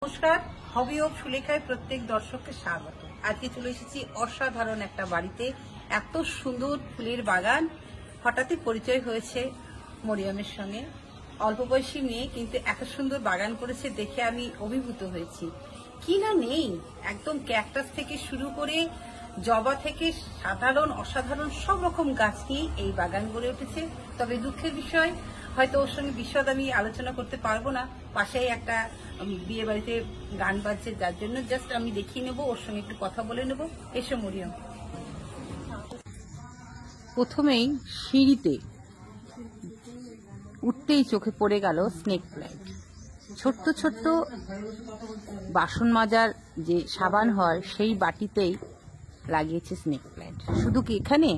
নমস্কার, hobby of সুলেখায় প্রত্যেক দর্শককে স্বাগত। আজকে চলে এসেছি অসাধারণ একটা বাড়িতে। এত সুন্দর ফুলের বাগান। হঠাৎই পরিচয় হয়েছে মরিয়মের সঙ্গে। অল্প বয়সী মেয়ে, কিন্তু এত সুন্দর বাগান করেছে দেখে আমি অভিভূত হয়েছি। কি না নেই, একদম ক্যাকটাস থেকে শুরু করে জবা থেকে সাধারণ অসাধারণ সব রকম গাছ নিয়ে এই বাগান গড়ে উঠেছে। তবে দুঃখের বিষয়, হয়তো ওর সঙ্গে বিশদ আমি আলোচনা করতে পারবো না। পাশেই একটা বিয়ে বাড়িতে গান বাজছে, যার জন্য জাস্ট আমি দেখিয়ে নেবো, ওর সঙ্গে একটু কথা বলে নেবো। এসো মরিয়ম। প্রথমেই সিঁড়িতে উঠতেই চোখে পড়ে গেল স্নেক প্ল্যান্ট। ছোট্ট ছোট্ট বাসন মাজার যে সাবান হয় সেই বাটিতেই লাগিয়েছে স্নেক প্ল্যান্ট। শুধু কি এখানে,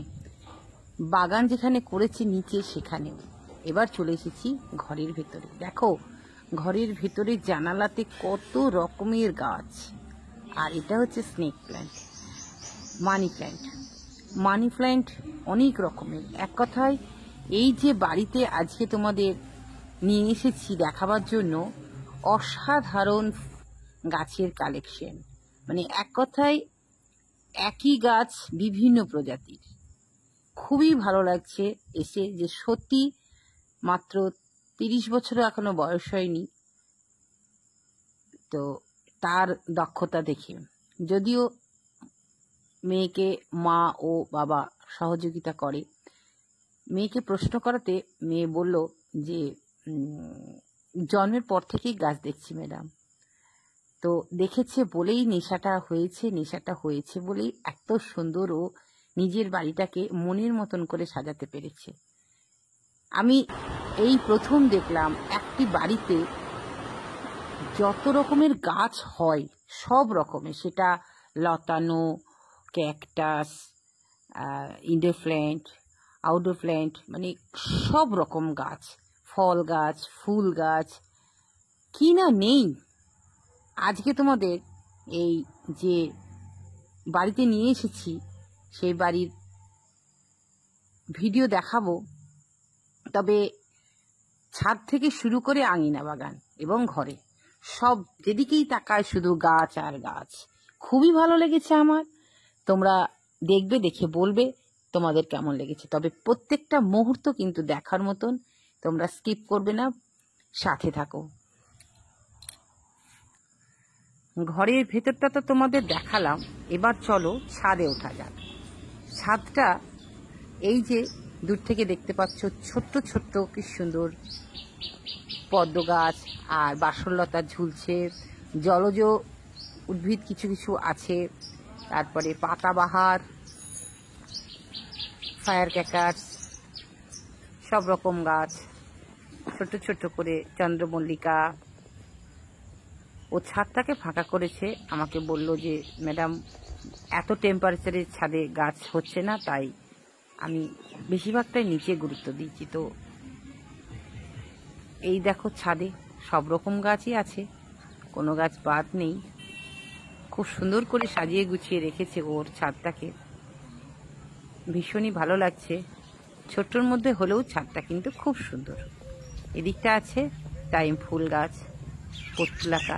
বাগান যেখানে করেছে নিচে সেখানেও। এবার চলে এসেছি ঘরের ভেতরে। দেখো, ঘরের ভেতরে জানালাতে কত রকমের গাছ। আর এটা হচ্ছে snake plant, money plant. Money plant অনেক রকমের। এক কথায়, এই যে বাড়িতে আজকে তোমাদের নিয়ে এসেছি দেখাবার জন্য, অসাধারণ গাছের কালেকশন। মানে এক কথায় একই গাছ বিভিন্ন প্রজাতির। খুবই ভালো লাগছে এসে, যে সত্যি মাত্র 30 বছরও এখনো বয়স হয়নি, তো তার দক্ষতা দেখে। যদিও মেয়েকে মা ও বাবা সহযোগিতা করে। মেয়েকে প্রশ্ন করাতে মেয়ে বলল যে জন্মের পর থেকেই গাছ দেখছি ম্যাডাম। তো দেখেছে বলেই নেশাটা হয়েছে বলেই এত সুন্দর ও নিজের বাড়িটাকে মনের মতন করে সাজাতে পেরেছে। আমি এই প্রথম দেখলাম একটি বাড়িতে যত রকমের গাছ হয়, সব রকমের, সেটা লতানো, cactus, indoor plant, outdoor plant, মানে সব রকম গাছ, ফল গাছ, ফুল গাছ, কি না নেই। আজকে তোমাদের এই যে বাড়িতে নিয়ে এসেছি সেই বাড়ির ভিডিও দেখাবো। তবে ছাদ থেকে শুরু করে আঙিনা বাগান এবং ঘরে সব যেদিকেই তাকায় শুধু গাছ আর গাছ। খুবই ভালো লেগেছে আমার। তোমরা দেখবে, দেখে বলবে তোমাদের কেমন লেগেছে। তবে প্রত্যেকটা মুহূর্ত কিন্তু দেখার মতন, তোমরা স্কিপ করবে না, সাথে থাকো। ঘরের ভেতরটা তো তোমাদের দেখালাম, এবার চলো ছাদে ওঠা যাক। ছাদটা এই যে দূর থেকে দেখতে পাচ্ছ, ছোট্ট ছোট্ট কি সুন্দর পদ্ম গাছ আর বাসরলতা ঝুলছে, জলজ উদ্ভিদ কিছু কিছু আছে, তারপরে পাতাবাহার, ফায়ার ক্যাকার্স, সব রকম গাছ, ছোট ছোট করে চন্দ্রমল্লিকা। ও ছাদটাকে ফাঁকা করেছে, আমাকে বলল যে ম্যাডাম এত টেম্পারেচারের ছাদে গাছ হচ্ছে না, তাই আমি বেশিরভাগটাই নিচে গুরুত্ব দিচ্ছি। তো এই দেখো, ছাদে সব রকম গাছই আছে, কোনো গাছ বাদ নেই। খুব সুন্দর করে সাজিয়ে গুছিয়ে রেখেছে ওর ছাদটাকে, ভীষণই ভালো লাগছে। ছোট্টর মধ্যে হলেও ছাদটা কিন্তু খুব সুন্দর। এদিকটা আছে টাইম ফুল গাছ, পর্তুলাকা,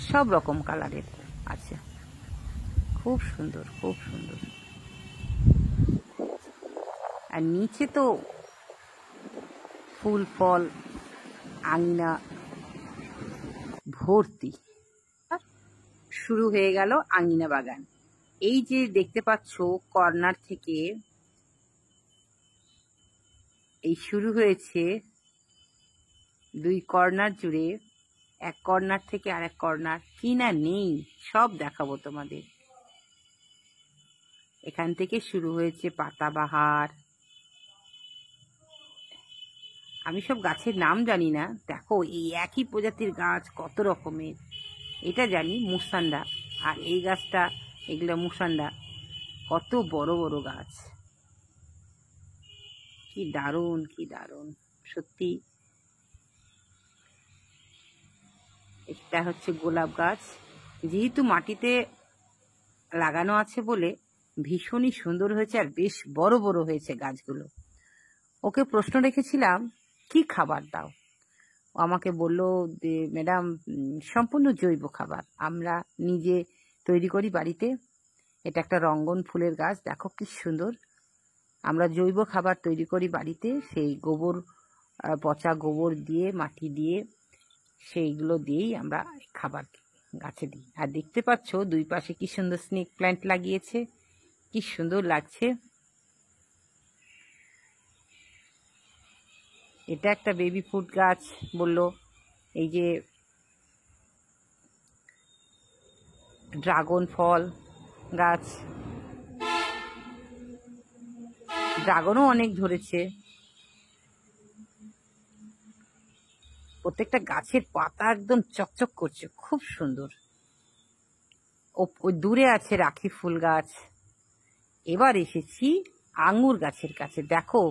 সব রকম কালারের আছে। খুব সুন্দর, খুব সুন্দর। আর নিচে তো ফুল ফল, আঙিনা ভর্তি। শুরু হয়ে গেল আঙিনা বাগান। এই যে দেখতে পাচ্ছ কর্নার থেকে এই শুরু হয়েছে, 2 কর্নার জুড়ে, এক কর্নার থেকে আরেক কর্নার, কি না নেই সব দেখাবো তোমাদের। এখান থেকে শুরু হয়েছে পাতাবাহার। আমি সব গাছের নাম জানি না, দেখো এই একই প্রজাতির গাছ কত রকমের। এটা জানি মুসান্ডা, আর এই গাছটা, এগুলো মুসান্ডা, কত বড় বড় গাছ। কি দারুণ, কি দারুণ সত্যি। এটা হচ্ছে গোলাপ গাছ, যেহেতু মাটিতে লাগানো আছে বলে ভীষণই সুন্দর হয়েছে, আর বেশ বড় বড় হয়েছে গাছগুলো। ওকে প্রশ্ন রেখেছিলাম কি খাবার দাও, ও আমাকে বলল যে ম্যাডাম সম্পূর্ণ জৈব খাবার আমরা নিজে তৈরি করি বাড়িতে। এটা একটা রঙ্গন ফুলের গাছ, দেখো কি সুন্দর। আমরা জৈব খাবার তৈরি করি বাড়িতে, সেই গোবর, পচা গোবর দিয়ে, মাটি দিয়ে, সেইগুলো দিয়েই আমরা খাবার গাছে দিই। আর দেখতে পাচ্ছ দুই পাশে কি সুন্দর স্নেক প্ল্যান্ট লাগিয়েছে, কি সুন্দর লাগছে। এটা একটা বেবি ফুড গাছ বলল। এই যে ড্রাগন ফল গাছ, ড্রাগনও অনেক ধরেছে। প্রত্যেকটা গাছের পাতা একদম চকচক করছে, খুব সুন্দর। ওই দূরে আছে রাখি ফুল গাছ। এবার এসেছি আঙুর গাছের কাছে, দেখো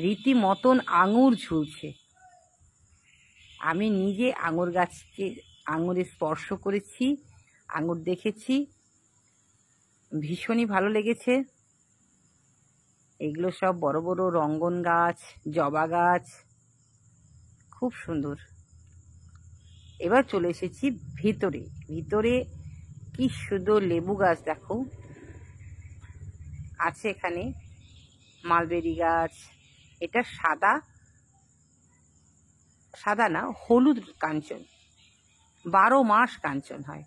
রীতিমতন আঙুর ঝুলছে। আমি নিজে আঙুর গাছকে আঙুরে স্পর্শ করেছি, আঙুর দেখেছি, ভীষণই ভালো লেগেছে। এগুলো সব বড় বড় রঙ্গন গাছ, জবা গাছ, খুব সুন্দর। এবার চলে এসেছি ভিতরে। ভিতরে কি সুন্দর লেবু গাছ দেখো আছে এখানে, মালবেরি গাছ। এটা সাদা, সাদা না হলুদ কাঞ্চন, 12 মাস কাঞ্চন হয়।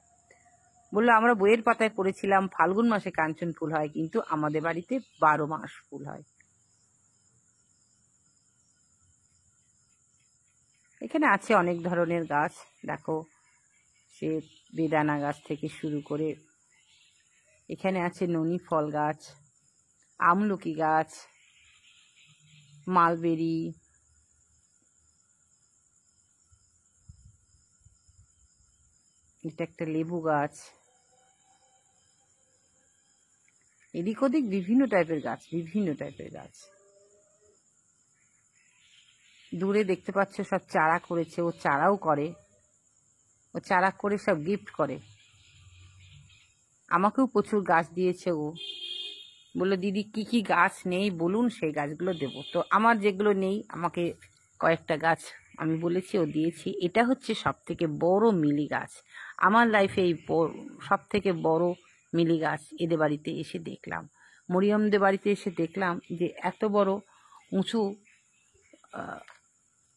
বললো আমরা বইয়ের পাতায় পড়েছিলাম ফাল্গুন মাসে কাঞ্চন ফুল হয়, কিন্তু আমাদের বাড়িতে 12 মাস ফুল হয়। এখানে আছে অনেক ধরনের গাছ, দেখো সে বেদানা গাছ থেকে শুরু করে এখানে আছে ননি ফল গাছ, আমলকি গাছ, মালবেরি, এটা একটা লেবু গাছ। এদিক ওদিক বিভিন্ন টাইপের গাছ, বিভিন্ন টাইপের গাছ। দূরে দেখতে পাচ্ছ সব চারা করেছে, ও চারাও করে, ও চারা করে সব গিফট করে। আমাকেও প্রচুর গাছ দিয়েছে ও, বললো দিদি কি কি গাছ নেই বলুন, সেই গাছগুলো দেবো। তো আমার যেগুলো নেই আমাকে কয়েকটা গাছ আমি বলেছি, ও দিয়েছি। এটা হচ্ছে সব থেকে বড় মিলি গাছ আমার লাইফে, এই সব থেকে বড় মিলি গাছ এদের বাড়িতে এসে দেখলাম। মরিয়মদের বাড়িতে এসে দেখলাম যে এত বড় উঁচু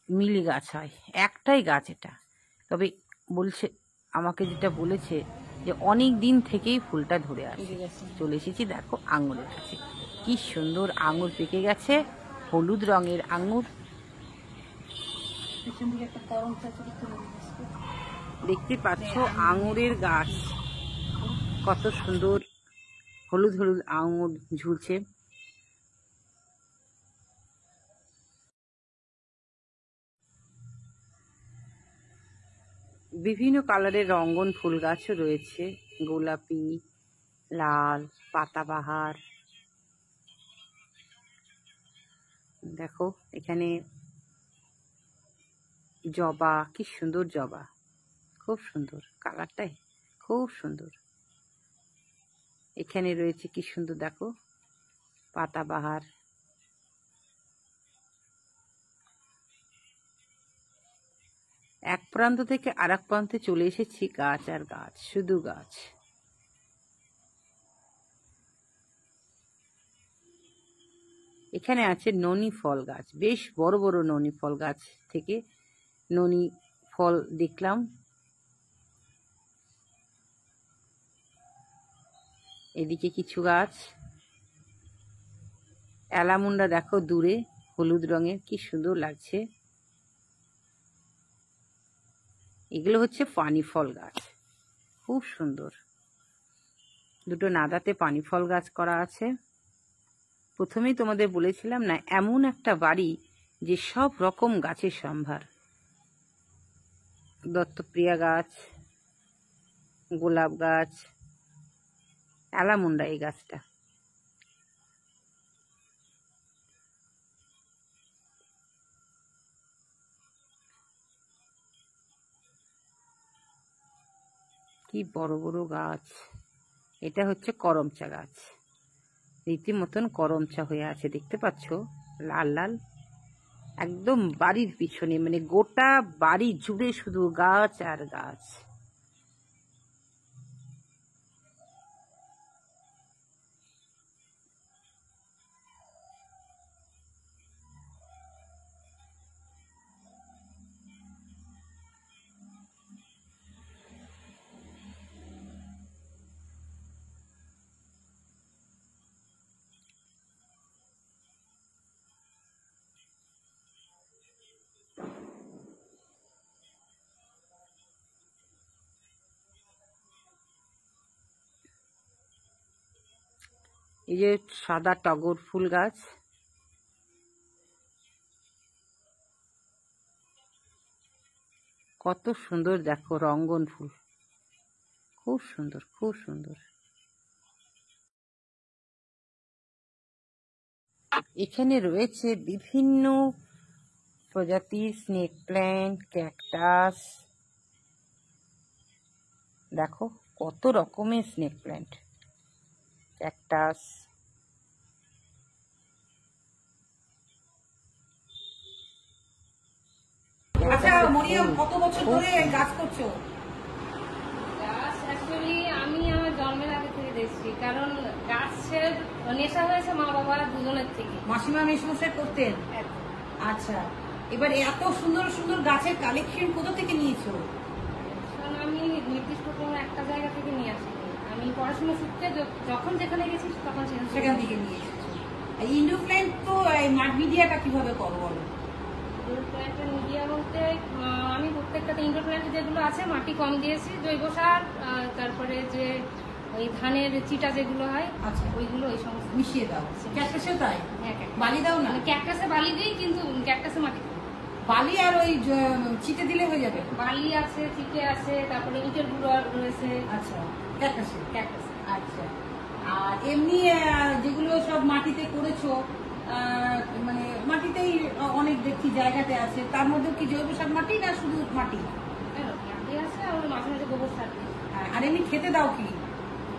মিলি গাছ হয়, একটাই গাছ এটা। তবে বলছে, আমাকে যেটা বলেছে যে অনেক দিন থেকেই ফুলটা ধরে আছে। চলে এসেছি দেখো আঙুরের কাছে, কি সুন্দর আঙুর পেকে গেছে, হলুদ রঙের আঙুর। দেখতে পাচ্ছ আঙুরের গাছ কত সুন্দর, হলুদ হলুদ আঙুর ঝুলছে। বিভিন্ন কালারের রঙ্গন ফুল গাছও রয়েছে, গোলাপি, লাল, পাতাবাহার। দেখো এখানে জবা, কি সুন্দর জবা, খুব সুন্দর কালারটাই, খুব সুন্দর। এখানে রয়েছে কি সুন্দর দেখো পাতাবাহার। এক প্রান্ত থেকে আর এক প্রান্তে চলে এসেছি, গাছ আর গাছ, শুধু গাছ। এখানে আছে ননি ফল গাছ, বেশ বড় বড় ননি ফল গাছ থেকে ননি ফল দেখলাম। এদিকে কিছু গাছ, অ্যালামুন্ডা দেখো দূরে হলুদ রঙের, কি সুন্দর লাগছে। এগুলো হচ্ছে পানি ফল গাছ, খুব সুন্দর। দুটো নাদাতে পানি ফল গাছ করা আছে। প্রথমেই তোমাদের বলেছিলাম না, এমন একটা বাড়ি যে সব রকম গাছের সম্ভার। দত্তপ্রিয়া গাছ, গোলাপ গাছ, অ্যালামুন্ডা এই গাছটা। কি বড় বড় গাছ। এটা হচ্ছে করমচা গাছ, রীতিমতন করমচা হয়ে আছে, দেখতে পাচ্ছ লাল লাল। একদম বাড়ির পিছনে, মানে গোটা বাড়ি জুড়ে শুধু গাছ আর গাছ। এই যে সাদা টগর ফুল গাছ, কত সুন্দর দেখো, রঙ্গন ফুল, খুব সুন্দর খুব সুন্দর। এখানে রয়েছে বিভিন্ন প্রজাতির স্নেক প্ল্যান্ট, ক্যাকটাস, দেখো কত রকমের স্নেক প্ল্যান্ট, ক্যাকটাস। আচ্ছা মরিয়ম, কত বছর ধরে গাছ করছো? গাছ অ্যাকচুয়ালি আমি আমার জন্মের আগে থেকে দেখছি, কারণ গাছের নেশা হয়েছে মা বাবা দুজনের থেকে। মাসিমা মেসমশাই করতেন? আচ্ছা, এবার এত সুন্দর সুন্দর গাছের কালেকশন কোথা থেকে নিয়েছো? কারণ আমি নির্দিষ্ট কোনো একটা জায়গা থেকে নিয়ে আসিনি, আমি পড়াশোনা সূত্রে যখন যেখানে গেছি তখন সেখান থেকে নিয়ে এসেছো। ইনডোর প্ল্যান্ট তো মাড মিডিয়াটা কিভাবে করো বলো? ইনডোর প্ল্যান্টের মিডিয়া বলতে আমি প্রত্যেকটাতে ইনডোর প্ল্যান্ট যেগুলো আছে মাটি কম দিয়েছি, জৈব সার, তারপরে যে ওই ধানের চিটা যেগুলো হয়, আচ্ছা, ওইগুলো ওই সমস্ত মিশিয়ে দাও। ক্যাকটাসেও তাই? হ্যাঁ, বালি দাও না? ক্যাকটাসে বালি দিই, কিন্তু ক্যাকটাসে মাটি দিই। বালি আর ওই চিটে দিলে হয়ে যাবে? বালি আছে, চিটে আছে, তারপরে ইটের গুঁড়ো রয়েছে। আচ্ছা, ক্যাকটাসে। ক্যাকটাস। আচ্ছা, আর এমনি যেগুলো সব মাটিতে করেছো, মানে মাটিতেই অনেক দেখছি জায়গাতে আছে, তার মধ্যে কি জৈব সার মাটি না শুধু মাটি? মাটি আছে, আর মাঝে মাঝে গোবর সার দিই। আর এমনি খেতে দাও কি?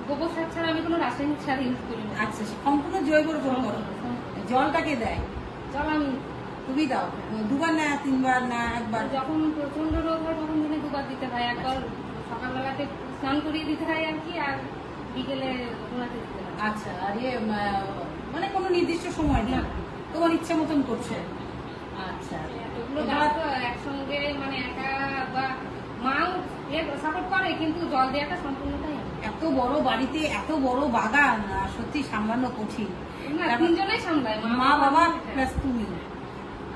গোবর সার ছাড়া আমি কোনো রাসায়নিক সার ইউজ করি না। আচ্ছা, সম্পূর্ণ জৈবর উপর করো। জলটাকে দেয়? জল আমি তুমি দাও দুবার না তিনবার না একবার? যখন প্রচন্ড রোগ হয় তখন দিনে দুবার দিতে হয়, একবার সকালবেলাতে স্নান করিয়ে দিতে হয় আর কি, আর বিকেলে ঘুমাতে দিতে হয়। আচ্ছা, আর মানে কোনো নির্দিষ্ট সময় নেই, তোমার ইচ্ছা মতন করছে? আচ্ছা, এগুলো গাছ তো একসঙ্গে মানে একা বা মাও সাপোর্ট করে, কিন্তু জল দেওয়াটা সম্পূর্ণটাই আমি। এত বড় বাড়িতে এত বড় বাগান সত্যি সামলানো কঠিন। না, তিনজনেই সামলায়, মা বাবা প্লাস তুমি।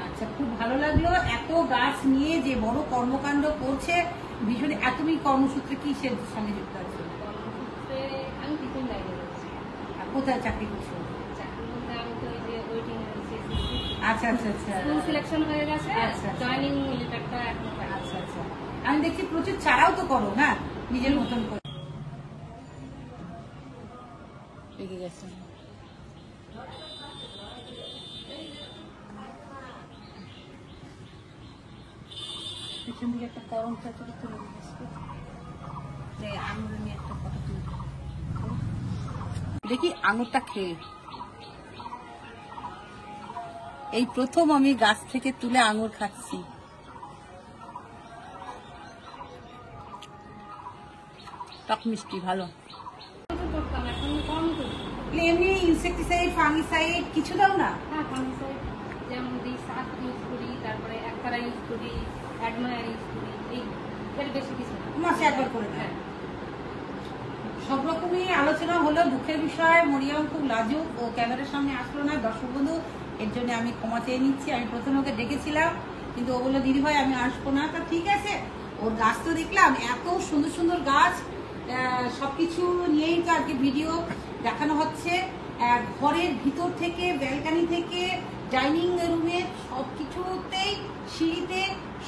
আচ্ছা, খুব ভালো লাগলো এত গাছ নিয়ে যে বড় কর্মকাণ্ড করছে ভীষণ। তুমি কর্মসূত্রে কি সে সঙ্গে যুক্ত আছে? কর্মসূত্রে আমি টিচিং লাইনে রয়েছি। আর কোথায় চাকরি করছো? চাকরি বলতে আমি তো এই যে ওয়েটিং রয়েছি, আচ্ছা আচ্ছা আচ্ছা, স্কুল সিলেকশন হয়ে গেছে, আচ্ছা, আচ্ছা। জয়েনিং লেটারটা এখন পাই। আচ্ছা আচ্ছা, আমি দেখছি প্রচুর চারাও তো করো না নিজের মতন করে? লেগে গেছে। পিছন দিকে একটা করম চাচুকে তুলে দিয়েছে, আঙুর নিয়ে একটা কথা তুলে দেখি আঙুরটা খেয়ে। এই প্রথম আমি গাছ থেকে তুলে আঙুর খাচ্ছি। টক মিষ্টি, ভালো। করতাম, এখন কম করি। এমনি ইনসেক্টিসাইড ফাঙ্গিসাইড কিছু দাও না? হ্যাঁ, ফাঙ্গিসাইড যেমন দিই, সার ইউজ করি, তারপরে একতারা ইউজ করি, অ্যাডমায়ার ইউজ করি, এই এর বেশি কিছু না। মাসে একবার করে দেয়। হ্যাঁ। সব রকমই আলোচনা হলো, দুঃখের বিষয় মরিয়ম খুব লাজুক, ও ক্যামেরার সামনে আসলো না। দর্শক বন্ধু, এর জন্য আমি ক্ষমা চেয়ে নিচ্ছি। আমি প্রথমে ওকে ডেকেছিলাম, কিন্তু ও বললো দিদি ভাই আমি আসবো না। তা ঠিক আছে, ওর গাছ তো দেখলাম, এত সুন্দর সুন্দর গাছ, সবকিছু নিয়েই তো আজকে ভিডিও দেখানো হচ্ছে। ঘরের ভিতর থেকে, ব্যালকানি থেকে, ডাইনিং রুমে, সবকিছুতেই, সিঁড়িতে,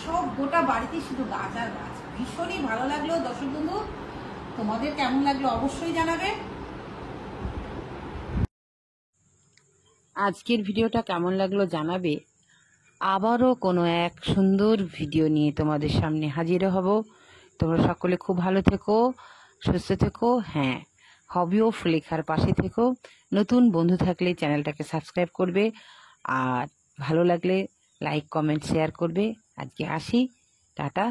সব গোটা বাড়িতে শুধু গাছ আর গাছ। ভীষণই ভালো লাগলো দর্শক বন্ধু, তোমাদের কেমন লাগলো অবশ্যই জানাবে। আজকের ভিডিওটা কেমন লাগলো জানাবে। আবারও কোনো এক সুন্দর ভিডিও নিয়ে তোমাদের সামনে হাজির হব। তোমরা সকলে খুব ভালো থেকো, সুস্থ থেকো। হ্যাঁ, হবি অফ লেখার পাশে থেকো। নতুন বন্ধু থাকলে চ্যানেলটাকে সাবস্ক্রাইব করবে, আর ভালো লাগলে লাইক কমেন্ট শেয়ার করবে। আজকে আসি, টাটা।